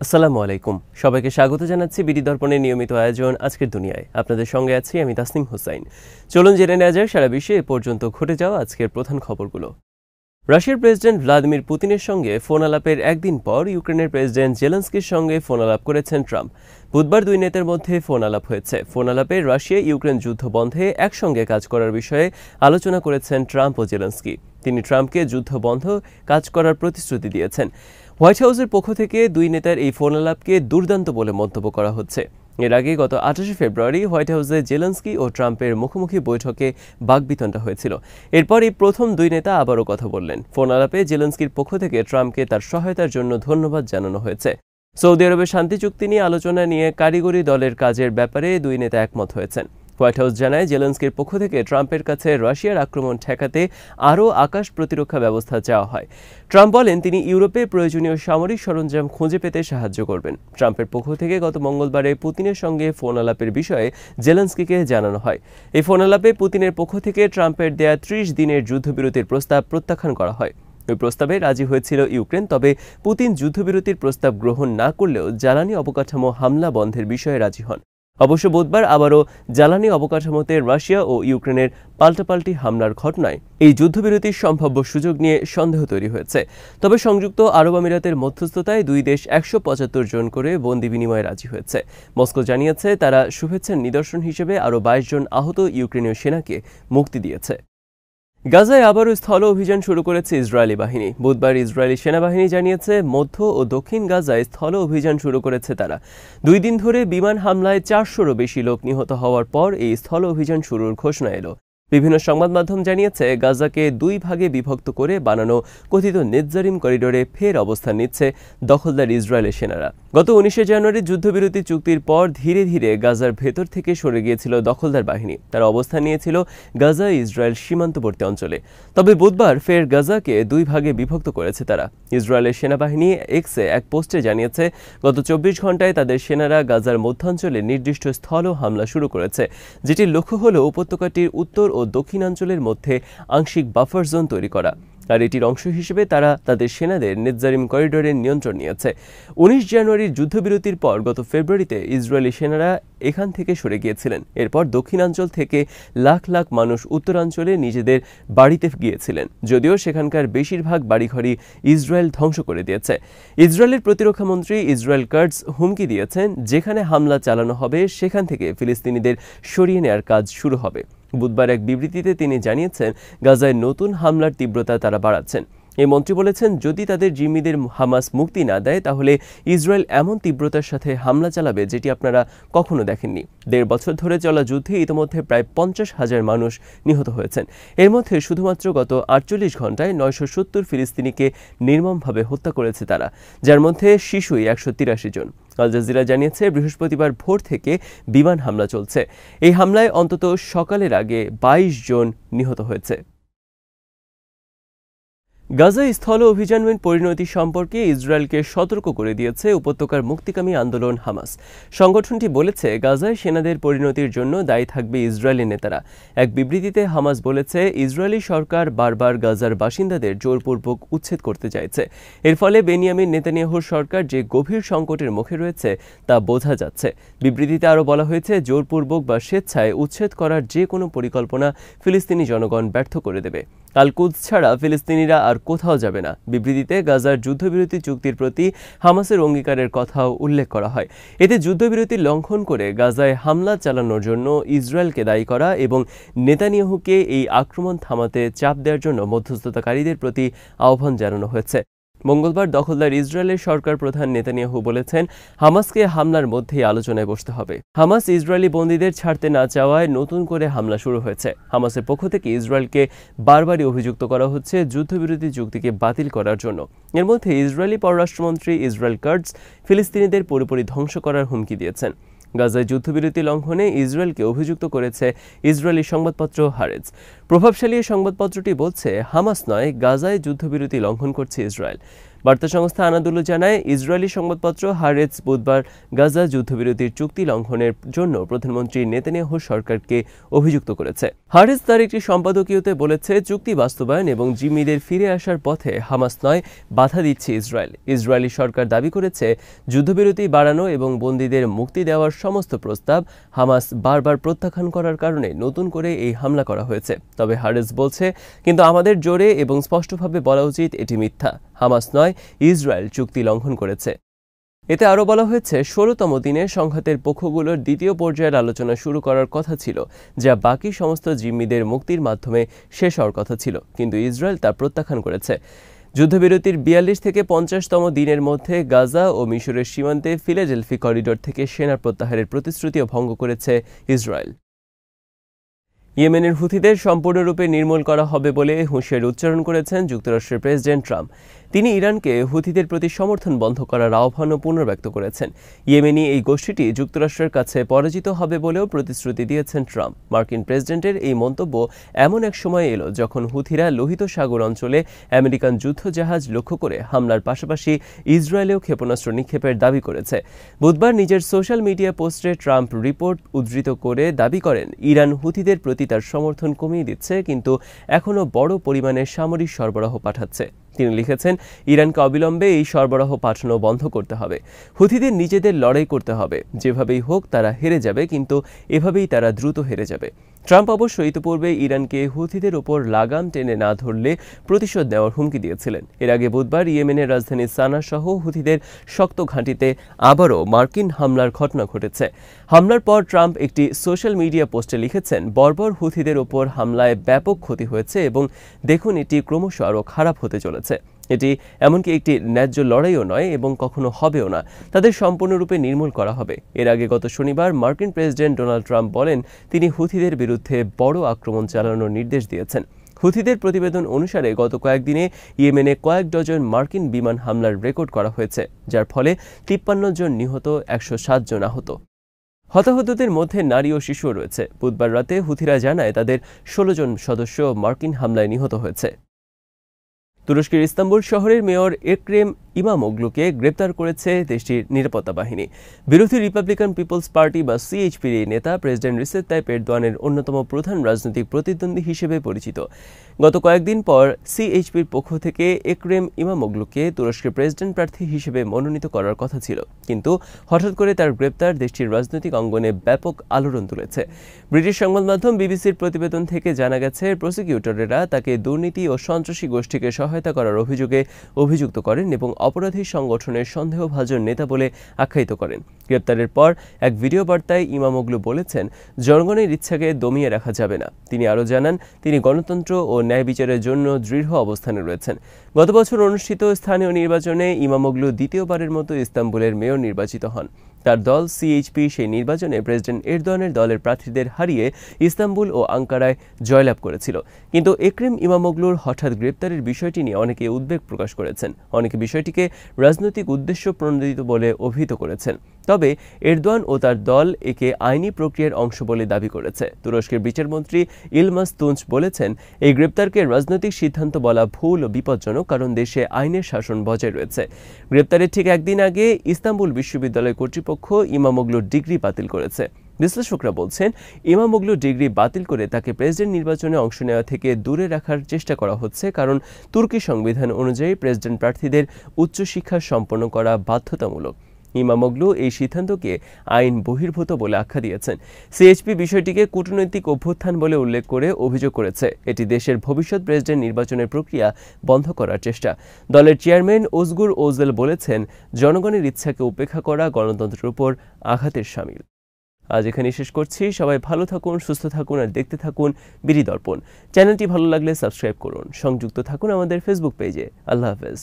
আসসালামু আলাইকুম। সবাইকে স্বাগত জানাচ্ছি বিডি দর্পণের নিয়মিত আয়োজন আজকের দুনিয়ায়। আপনাদের সঙ্গে আছি আমি তাসনিম হোসাইন। চলুন জেনে নেওয়া যাক সারা বিশ্বে এ পর্যন্ত ঘটে যাওয়া আজকের প্রধান খবরগুলো। রাশিয়ার প্রেসিডেন্ট ভ্লাদিমির পুতিনের সঙ্গে ফোন আলাপের একদিন পর ইউক্রেনের প্রেসিডেন্ট জেলেনস্কির সঙ্গে ফোন আলাপ করেছেন ট্রাম্প। বুধবার দুই নেতার মধ্যে ফোন আলাপ হয়েছে। ফোন আলাপে রাশিয়া ইউক্রেন যুদ্ধ বন্ধে একসঙ্গে কাজ করার বিষয়ে আলোচনা করেছেন ট্রাম্প ও জেলেনস্কি। তিনি ট্রাম্পকে যুদ্ধ বন্ধ কাজ করার প্রতিশ্রুতি দিয়েছেন। হোয়াইট হাউসের পক্ষ থেকে দুই নেতার এই ফোন আলাপকে দুর্দান্ত বলে মন্তব্য করা হচ্ছে। এর আগে গত 28 ফেব্রুয়ারি হোয়াইট হাউসে জেলেনস্কি ও ট্রাম্পের মুখোমুখি বৈঠকে বাকবিতণ্ডা হয়েছিল। এরপর এই প্রথম দুই নেতা আবারও কথা বললেন। ফোন আলাপে জেলেনস্কির পক্ষ থেকে ট্রাম্পকে তার সহায়তার জন্য ধন্যবাদ জানানো হয়েছে। সৌদি আরবের শান্তি চুক্তি নিয়ে আলোচনা নিয়ে কারিগরি দলের কাজের ব্যাপারে দুই নেতা একমত হয়েছেন। হোয়াইট হাউস জানায় জেলেনস্কির পক্ষ থেকে ট্রাম্পের কাছে রাশিয়ার আক্রমণ ঠেকাতে আরও আকাশ প্রতিরক্ষা ব্যবস্থা চাওয়া হয়। ট্রাম্প বলেন তিনি ইউরোপে প্রয়োজনীয় সামরিক সরঞ্জাম খুঁজে পেতে সাহায্য করবেন। ট্রাম্পের পক্ষ থেকে গত মঙ্গলবারে পুতিনের সঙ্গে ফোন আলাপের বিষয়ে জেলেনস্কিকে জানানো হয়। এই ফোন আলাপে পুতিনের পক্ষ থেকে ট্রাম্পের দেয়া 30 দিনের যুদ্ধবিরতির প্রস্তাব প্রত্যাখ্যান করা হয়। ওই প্রস্তাবে রাজি হয়েছিল ইউক্রেন, তবে পুতিন যুদ্ধবিরতির প্রস্তাব গ্রহণ না করলেও জ্বালানি অবকাঠামো হামলা বন্ধের বিষয়ে রাজি হন। অবশ্য বুধবার আবারও জ্বালানি অবকাঠামোতে রাশিয়া ও ইউক্রেনের পাল্টাপাল্টি হামলার ঘটনায় এই যুদ্ধবিরতির সম্ভাব্য সুযোগ নিয়ে সন্দেহ তৈরি হয়েছে। তবে সংযুক্ত আরব আমিরাতের মধ্যস্থতায় দুই দেশ 175 জন করে বন্দি বিনিময়ে রাজি হয়েছে। মস্কো জানিয়েছে তারা শুভেচ্ছার নিদর্শন হিসেবে আরও 22 জন আহত ইউক্রেনীয় সেনাকে মুক্তি দিয়েছে। গাজায় আবারও স্থল অভিযান শুরু করেছে ইসরায়েলি বাহিনী। বুধবার ইসরায়েলি সেনাবাহিনী জানিয়েছে মধ্য ও দক্ষিণ গাজায় স্থল অভিযান শুরু করেছে তারা। 2 দিন ধরে বিমান হামলায় 400-রও বেশি লোক নিহত হওয়ার পর এই স্থল অভিযান শুরুর ঘোষণা এলো। বিভিন্ন সংবাদ মাধ্যম জানিয়েছে গাজাকে 2 ভাগে বিভক্ত করে বানানো কথিত নেতজারিম করিডোরে ফের অবস্থান নিচ্ছে দখলদার ইসরায়েলের সেনারা। গত 19 জানুয়ারি যুদ্ধবিরতি চুক্তির পর ধীরে ধীরে গাজার ভেতর থেকে সরে গিয়েছিল দখলদার বাহিনী। তারা অবস্থান নিয়েছিল গাজা ইসরায়েল সীমান্তবর্তী অঞ্চলে। তবে বুধবার ফের গাজাকে 2 ভাগে বিভক্ত করেছে তারা। ইসরায়েলের সেনাবাহিনী এক্সে এক পোস্টে জানিয়েছে গত 24 ঘন্টায় তাদের সেনারা গাজার মধ্যাঞ্চলে নির্দিষ্ট স্থল হামলা শুরু করেছে, যেটির লক্ষ্য হল উপত্যকাটির উত্তর ও দক্ষিণাঞ্চলের মধ্যে আংশিক বাফার জোন তৈরি করা। আর এটির অংশ হিসেবে তারা তাদের সেনাদের নেতজারিম করিডোরের নিয়ন্ত্রণ নিয়েছে। 19 জানুয়ারির যুদ্ধবিরতির পর গত ফেব্রুয়ারিতে ইসরায়েলি সেনারা এখান থেকে সরে গিয়েছিলেন। এরপর দক্ষিণাঞ্চল থেকে লাখ লাখ মানুষ উত্তরাঞ্চলে নিজেদের বাড়িতে গিয়েছিলেন, যদিও সেখানকার বেশিরভাগ বাড়িঘরই ইসরায়েল ধ্বংস করে দিয়েছে। ইসরায়েলের প্রতিরক্ষামন্ত্রী ইসরায়েল কাটজ হুমকি দিয়েছেন যেখানে হামলা চালানো হবে সেখান থেকে ফিলিস্তিনিদের সরিয়ে নেওয়ার কাজ শুরু হবে। বুধবার এক বিবৃতিতে তিনি জানিয়েছেন গাজায় নতুন হামলার তীব্রতা তারা বাড়াচ্ছেন। এই মন্ত্রী বলেছেন যদি তাদের জিম্মিদের হামাস মুক্তি না দেয় তাহলে ইসরায়েল এমন তীব্রতার সাথে হামলা চালাবে যেটি আপনারা কখনো দেখেননি। 1.5 বছর ধরে চলা যুদ্ধে ইতিমধ্যে প্রায় 50,000 মানুষ নিহত হয়েছেন। এর মধ্যে শুধুমাত্র গত 48 ঘন্টায় 970 ফিলিস্তিনিকে নির্মমভাবে হত্যা করেছে তারা, যার মধ্যে শিশুই 183 জন। আল জাজিরা জানিয়েছে বৃহস্পতিবার ভোর থেকে বিমান হামলা চলছে। এই হামলায় অন্তত সকালের আগে 22 জন নিহত হয়েছে। গাজায় স্থল অভিযানের পরিণতি সম্পর্কে ইসরায়েলকে সতর্ক করে দিয়েছে উপত্যকার মুক্তিকামী আন্দোলন হামাস। সংগঠনটি বলেছে গাজায় সেনাদের পরিণতির জন্য দায়ী থাকবে ইসরায়েলি নেতারা। এক বিবৃতিতে হামাস বলেছে ইসরায়েলি সরকার বারবার গাজার বাসিন্দাদের জোরপূর্বক উচ্ছেদ করতে চাইছে। এর ফলে বেনিয়ামিন নেতানিয়াহুর সরকার যে গভীর সংকটের মুখে রয়েছে তা বোঝা যাচ্ছে। বিবৃতিতে আরও বলা হয়েছে জোরপূর্বক বা স্বেচ্ছায় উচ্ছেদ করার যে কোনো পরিকল্পনা ফিলিস্তিনি জনগণ ব্যর্থ করে দেবে। আল কুদস ছাড়া ফিলিস্তিনিরা আর কোথাও যাবে না। বিবৃতিতে গাজার যুদ্ধবিরতি চুক্তির প্রতি হামাসের অঙ্গীকারের কথাও উল্লেখ করা হয়। এতে যুদ্ধবিরতি লঙ্ঘন করে গাজায় হামলা চালানোর জন্য ইসরায়েলকে দায়ী করা এবং নেতানিয়াহুকে এই আক্রমণ থামাতে চাপ দেওয়ার জন্য মধ্যস্থতাকারীদের প্রতি আহ্বান জানানো হয়েছে। মঙ্গলবার দখলদার ইসরায়েলের সরকার প্রধান নেতানিয়াহু বলেছেন হামাসকে হামলার মধ্যেই আলোচনায় বসতে হবে। হামাস ইসরায়েলি বন্দীদের ছাড়তে না চাওয়ায় নতুন করে হামলা শুরু হয়েছে। হামাসের পক্ষ থেকে ইসরায়েলকে বারবারই অভিযুক্ত করা হচ্ছে যুদ্ধবিরতি চুক্তিকে বাতিল করার জন্য। এর মধ্যে ইসরায়েলি পররাষ্ট্রমন্ত্রী ইসরায়েল কাটজ ফিলিস্তিনিদের পুরোপুরি ধ্বংস করার হুমকি দিয়েছেন। গাজায় যুদ্ধবিরতি লঙ্ঘনে ইসরায়েলকে অভিযুক্ত করেছে ইসরায়েলি সংবাদপত্র হারেজ। প্রভাবশালী সংবাদপত্রটি বলছে হামাস নয়, গাজায় যুদ্ধবিরতি লঙ্ঘন করছে ইসরায়েল। বার্তা সংস্থা আনাদুলু জানায়, ইসরায়েলি সংবাদপত্র হারেটস বুধবার গাজা যুদ্ধবিরতির চুক্তি লঙ্ঘনের জন্য প্রধানমন্ত্রী নেতানিয়াহু সরকারকে অভিযুক্ত করেছে। হারেটস তার একটি সম্পাদকীয়তে বলেছে, চুক্তি বাস্তবায়ন এবং জিম্মিদের ফিরে আসার পথে হামাস নয়, বাধা দিচ্ছে ইসরায়েল। ইসরায়েলি সরকার দাবি করেছে, যুদ্ধবিরতি বাড়ানো এবং বন্দীদের মুক্তি দেওয়ার সমস্ত প্রস্তাব হামাস বারবার প্রত্যাখ্যান করার কারণে নতুন করে এই হামলা করা হয়েছে। তবে হারেটস বলছে, কিন্তু আমাদের জোরে এবং স্পষ্টভাবে বলা উচিত এটি মিথ্যা। হামাস নয়, ইসরায়েল চুক্তি লঙ্ঘন করেছে। এতে আরও বলা হয়েছে, ১৬তম দিনে সংঘাতের পক্ষগুলোর দ্বিতীয় পর্যায়ের আলোচনা শুরু করার কথা ছিল, যা বাকি সমস্ত জিম্মিদের মুক্তির মাধ্যমে শেষ হওয়ার কথা ছিল, কিন্তু ইসরায়েল তা প্রত্যাখ্যান করেছে। যুদ্ধবিরতির ৪২ থেকে ৫০তম দিনের মধ্যে গাজা ও মিশরের সীমান্তে ফিলাডেলফি করিডোর থেকে সেনা প্রত্যাহারের প্রতিশ্রুতিও ভঙ্গ করেছে ইসরায়েল। ইয়েমেনের হুথিদের সম্পূর্ণরূপে নির্মূল করা হবে বলে হুঁশিয়ারি উচ্চারণ করেছেন যুক্তরাষ্ট্রের প্রেসিডেন্ট ট্রাম্প। তিনি ইরানকে হুথিদের প্রতি সমর্থন বন্ধ করার আহ্বানও পুনর্ব্যক্ত করেছেন। ইয়েমেনি এই গোষ্ঠীটি যুক্তরাষ্ট্রের কাছে পরাজিত হবে বলেও প্রতিশ্রুতি দিয়েছেন ট্রাম্প। মার্কিন প্রেসিডেন্টের এই মন্তব্য এমন এক সময় এলো যখন হুথিরা লোহিত সাগর অঞ্চলে আমেরিকান যুদ্ধজাহাজ লক্ষ্য করে হামলার পাশাপাশি ইসরায়েলেও ক্ষেপণাস্ত্র নিক্ষেপের দাবি করেছে। বুধবার নিজের সোশ্যাল মিডিয়া পোস্টে ট্রাম্প রিপোর্ট উদ্ধৃত করে দাবি করেন, ইরান হুথিদের প্রতি তার সমর্থন কমিয়ে দিচ্ছে, কিন্তু এখনও বড় পরিমাণে সামরিক সরবরাহ পাঠাচ্ছে। তিনি লিখেছেন, ইরানকে অবিলম্বে এই সরবরাহ পাঠানো বন্ধ করতে হবে। হুথিদের নিজেদের লড়াই করতে হবে। যেভাবেই হোক তারা হেরে যাবে, কিন্তু এভাবেই তারা দ্রুত হেরে যাবে। ট্রাম্প অবশ্য ইতিপূর্বে ইরানকে হুথিদের ওপর লাগাম টেনে না ধরলে প্রতিশোধ নেওয়ার হুমকি দিয়েছিলেন। এর আগে বুধবার ইয়েমেনের রাজধানী সানা সহ হুথিদের শক্ত ঘাঁটিতে আবারও মার্কিন হামলার ঘটনা ঘটেছে। হামলার পর ট্রাম্প একটি সোশ্যাল মিডিয়া পোস্টে লিখেছেন, বর্বর হুথিদের ওপর হামলায় ব্যাপক ক্ষতি হয়েছে এবং দেখুন এটি ক্রমশ আরও খারাপ হতে চলেছে। এটি এমনকি একটি ন্যায্য লড়াইও নয় এবং কখনো হবেও না। তাদের সম্পূর্ণরূপে নির্মূল করা হবে। এর আগে গত শনিবার মার্কিন প্রেসিডেন্ট ডোনাল্ড ট্রাম্প বলেন, তিনি হুথিদের বিরুদ্ধে বড় আক্রমণ চালানোর নির্দেশ দিয়েছেন। হুথিদের প্রতিবেদন অনুসারে গত কয়েকদিনে ইয়েমেনে কয়েক ডজন মার্কিন বিমান হামলার রেকর্ড করা হয়েছে, যার ফলে ৫৩ জন নিহত, ১০৭ জন আহত। হতাহতদের মধ্যে নারী ও শিশুও রয়েছে। বুধবার রাতে হুথিরা জানায় তাদের ১৬ জন সদস্য মার্কিন হামলায় নিহত হয়েছে। তুরস্কের ইস্তাম্বুল শহরের মেয়র এক্রেম ইমামোগলুকে গ্রেপ্তার করেছে দেশটির নিরাপত্তা বাহিনী। বিরোধী রিপাবলিকান পিপলস পার্টি বা সিএইচপির এই নেতা প্রেসিডেন্ট রিসেপ তাইপ এরদোয়ানের অন্যতম প্রধান রাজনৈতিক প্রতিদ্বন্দ্বী হিসেবে পরিচিত। গত কয়েকদিন পর সিএইচপির পক্ষ থেকে এক্রেম ইমামোগলুকে তুরস্কের প্রেসিডেন্ট প্রার্থী হিসেবে মনোনীত করার কথা ছিল, কিন্তু হঠাৎ করে তার গ্রেপ্তার দেশটির রাজনৈতিক অঙ্গনে ব্যাপক আলোড়ন তুলেছে। ব্রিটিশ সংবাদ মাধ্যম বিবিসির প্রতিবেদন থেকে জানা গেছে, প্রসিকিউটরেরা তাকে দুর্নীতি ও সন্ত্রাসী গোষ্ঠীকে সহায়তা করার অভিযোগে অভিযুক্ত করেন এবং অপরাধী সংগঠনের সন্দেহভাজন নেতা বলে আখ্যায়িত করেন। গ্রেপ্তারের পর এক ভিডিও বার্তায় ইমামোগলু বলেছেন, জনগণের ইচ্ছাকে দমিয়ে রাখা যাবে না। তিনি আরও জানান, তিনি গণতন্ত্র ও ন্যায় বিচারের জন্য দৃঢ় অবস্থানে রয়েছেন। গত বছর অনুষ্ঠিত স্থানীয় নির্বাচনে ইমামোগলু দ্বিতীয়বারের মতো ইস্তাম্বুলের মেয়র নির্বাচিত হন। তার দল সিএইচপি সেই নির্বাচনে প্রেসিডেন্ট এরদোয়ানের দলের প্রার্থীদের হারিয়ে ইস্তাম্বুল ও আঙ্কারায় জয়লাভ করেছিল। কিন্তু এক্রেম ইমামোগলুর হঠাৎ গ্রেপ্তারের বিষয়টি নিয়ে অনেকে উদ্বেগ প্রকাশ করেছেন। অনেকে বিষয়টিকে রাজনৈতিক উদ্দেশ্য প্রণোদিত বলে অভিহিত করেছেন। তবে এরদোয়ান ও তার দল একে আইনি প্রক্রিয়ার অংশ বলে দাবি করেছে। তুরস্কের বিচারমন্ত্রী ইলমাস তুঞ্চ বলেছেন, এই গ্রেপ্তারকে রাজনৈতিক সিদ্ধান্ত বলা ভুল ও বিপজ্জনক, কারণ দেশে আইনের শাসন বজায় রয়েছে। গ্রেপ্তারের ঠিক একদিন আগে ইস্তাম্বুল বিশ্ববিদ্যালয় কর্তৃপক্ষ ইমামোগলুর ডিগ্রি বাতিল করেছে। বিশ্লেষকরা বলছেন, ইমামোগলুর ডিগ্রি বাতিল করে তাকে প্রেসিডেন্ট নির্বাচনে অংশ নেওয়া থেকে দূরে রাখার চেষ্টা করা হচ্ছে, কারণ তুর্কি সংবিধান অনুযায়ী প্রেসিডেন্ট প্রার্থীদের উচ্চশিক্ষা সম্পন্ন করা বাধ্যতামূলক। ইমামোগলু এই সিদ্ধান্তকে আইন বহির্ভূত বলে আখ্যা দিয়েছেন। সিএইচপি বিষয়টিকে কূটনৈতিক অভ্যুত্থান বলে উল্লেখ করে অভিযোগ করেছে, এটি দেশের ভবিষ্যৎ প্রেসিডেন্ট নির্বাচনের প্রক্রিয়া বন্ধ করার চেষ্টা। দলের চেয়ারম্যান ওজগুর ওজেল বলেছেন, জনগণের ইচ্ছাকে উপেক্ষা করা গণতন্ত্রের উপর আঘাতের শামিল। আজ এখানে শেষ করছি। সবাই ভালো থাকুন, সুস্থ থাকুন আর দেখতে থাকুন বিডি দর্পণ। চ্যানেলটি ভালো লাগলে সাবস্ক্রাইব করুন। সংযুক্ত থাকুন আমাদের ফেসবুক পেজে। আল্লাহ হাফেজ।